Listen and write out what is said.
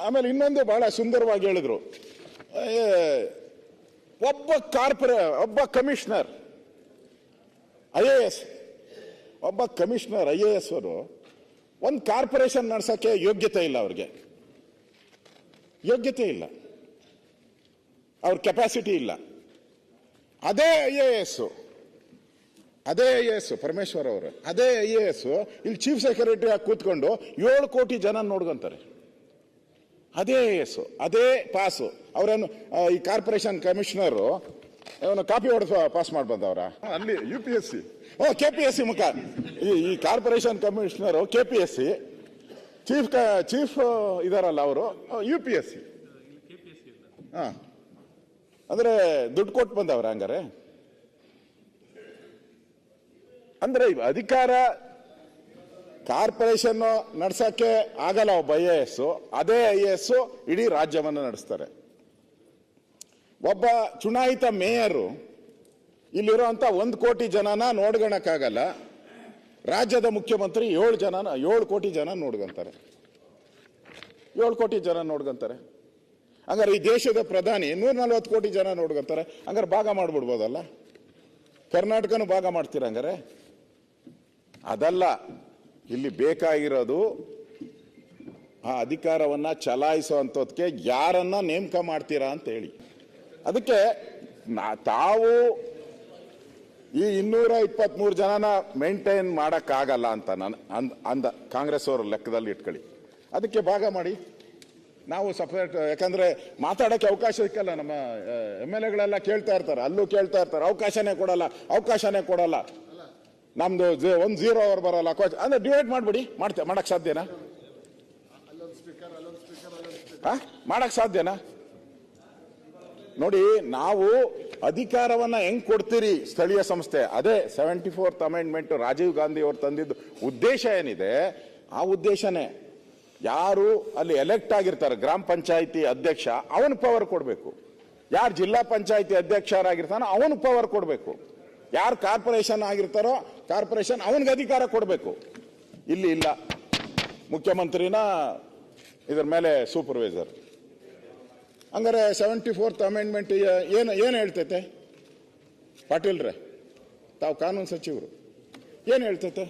ಆಮೇಲೆ ಇನ್ನೊಂದು ಬಹಳ ಸುಂದರವಾಗಿ ಹೇಳಿದ್ರು, ಒಬ್ಬ ಕಮಿಷನರ್ IAS ಅವರು ಒಂದು ಕಾರ್ಪೊರೇಷನ್ ನಡೆಸಕ್ಕೆ ಯೋಗ್ಯತೆ ಇಲ್ಲ, ಅವ್ರಿಗೆ ಯೋಗ್ಯತೆ ಇಲ್ಲ, ಅವ್ರ ಕೆಪಾಸಿಟಿ ಇಲ್ಲ. ಅದೇ IAS ಪರಮೇಶ್ವರ್ ಅವರು, ಅದೇ IAS ಇಲ್ಲಿ ಚೀಫ್ ಸೆಕ್ರೆಟರಿ ಆಗಿ ಕೂತ್ಕೊಂಡು 7 ಕೋಟಿ ಜನ ನೋಡ್ಕೊಂತಾರೆ. ಅದೇ IAS, ಅದೇ ಪಾಸು. ಅವರೇನು ಈ ಕಾರ್ಪೊರೇಷನ್ ಕಮಿಷನರು ಅವನು ಕಾಪಿ ಹೊಡೆದು ಪಾಸ್ ಮಾಡಿ ಬಂದವ್ರ ಅಲ್ಲಿ UPSC KPSC ಮುಖ ಈ ಕಾರ್ಪೊರೇಷನ್ ಕಮಿಷನರು KPSC ಚೀಫ್ ಇದಾರಲ್ಲ ಅವರು UPSC. ಅಂದ್ರೆ ದುಡ್ಡು ಕೊಟ್ಟು ಬಂದವ್ರ ಹಂಗಾರೆ. ಅಂದ್ರೆ ಅಧಿಕಾರ ಕಾರ್ಪೊರೇಷನ್ ನಡ್ಸಕ್ಕೆ ಆಗಲ್ಲ ಒಬ್ಬ IAS, ಅದೇ IAS ಇಡೀ ರಾಜ್ಯವನ್ನು ನಡೆಸ್ತಾರೆ. ಒಬ್ಬ ಚುನಾಯಿತ ಮೇಯರು ಇಲ್ಲಿರುವಂತ 1 ಕೋಟಿ ಜನನ ನೋಡ್ಕೊಳಕ್ಕಾಗಲ್ಲ, ರಾಜ್ಯದ ಮುಖ್ಯಮಂತ್ರಿ 7 ಕೋಟಿ ಜನ ನೋಡ್ಕೊಂತಾರೆ. 7 ಕೋಟಿ ಜನ ನೋಡ್ಕೊಂತಾರೆ. ಹಂಗಾರೆ ಈ ದೇಶದ ಪ್ರಧಾನಿ 140 ಕೋಟಿ ಜನ ನೋಡ್ಕೊಂತಾರೆ. ಹಂಗಾರೆ ಭಾಗ ಮಾಡ್ಬಿಡ್ಬೋದಲ್ಲ, ಕರ್ನಾಟಕನೂ ಭಾಗ ಮಾಡ್ತೀರ ಹಂಗಾರೆ? ಅದಲ್ಲ, ಇಲ್ಲಿ ಬೇಕಾಗಿರೋದು ಆ ಅಧಿಕಾರವನ್ನ ಚಲಾಯಿಸುವಂಥದ್ಕೆ ಯಾರನ್ನ ನೇಮಕ ಮಾಡ್ತೀರಾ ಅಂತ ಹೇಳಿ. ಅದಕ್ಕೆ ತಾವು ಈ 223 ಜನನ ಮೇಂಟೈನ್ ಮಾಡಕ್ಕಾಗಲ್ಲ ಅಂತ ಅಂದ ಕಾಂಗ್ರೆಸ್ ಅವರ ಲೆಕ್ಕದಲ್ಲಿ ಇಟ್ಕೊಳ್ಳಿ. ಅದಕ್ಕೆ ಭಾಗ ಮಾಡಿ, ನಾವು ಸಪರೇಟ್. ಯಾಕಂದ್ರೆ ಮಾತಾಡಕ್ಕೆ ಅವಕಾಶ ಸಿಕ್ಕಲ್ಲ. ನಮ್ಮ MLAಗಳೆಲ್ಲ ಕೇಳ್ತಾ ಇರ್ತಾರೆ, ಅಲ್ಲೂ ಕೇಳ್ತಾ ಇರ್ತಾರೆ, ಅವಕಾಶನೇ ಕೊಡಲ್ಲ. ನಮ್ದು 1 0 ಅವರ್ ಬರಲ್ಲ. ಅಂದ್ರೆ ಡಿವೈಡ್ ಮಾಡ್ಬಿಡಿ. ಮಾಡಕ್ ಸಾಧ್ಯನಾ? ಮಾಡಕ್ ಸಾಧ್ಯನಾ? ನೋಡಿ, ನಾವು ಅಧಿಕಾರವನ್ನ ಹೆಂಗ್ ಕೊಡ್ತೀರಿ ಸ್ಥಳೀಯ ಸಂಸ್ಥೆ, ಅದೇ 74th ಅಮೆಂಡ್ಮೆಂಟ್ ರಾಜೀವ್ ಗಾಂಧಿ ಅವರು ತಂದಿದ್ದು ಉದ್ದೇಶ ಏನಿದೆ, ಆ ಉದ್ದೇಶನೇ. ಯಾರು ಅಲ್ಲಿ ಎಲೆಕ್ಟ್ ಆಗಿರ್ತಾರೆ ಗ್ರಾಮ ಪಂಚಾಯಿತಿ ಅಧ್ಯಕ್ಷ, ಅವನು ಪವರ್ ಕೊಡಬೇಕು. ಯಾರು ಜಿಲ್ಲಾ ಪಂಚಾಯಿತಿ ಅಧ್ಯಕ್ಷರಾಗಿರ್ತಾನೋ ಅವನು ಪವರ್ ಕೊಡಬೇಕು. ಯಾರು ಕಾರ್ಪೊರೇಷನ್ ಆಗಿರ್ತಾರೋ ಕಾರ್ಪೊರೇಷನ್ ಅವನಿಗೆ ಅಧಿಕಾರ ಕೊಡಬೇಕು. ಇಲ್ಲಿ ಇಲ್ಲ, ಮುಖ್ಯಮಂತ್ರಿನ ಇದ್ರ ಮೇಲೆ ಸೂಪರ್ವೈಸರ್. ಹಂಗಾರೆ 74th ಅಮೆಂಡ್ಮೆಂಟ್ ಏನು ಹೇಳ್ತೈತೆ? ಪಾಟೀಲ್ರೆ, ತಾವು ಕಾನೂನು ಸಚಿವರು, ಏನು ಹೇಳ್ತೈತೆ?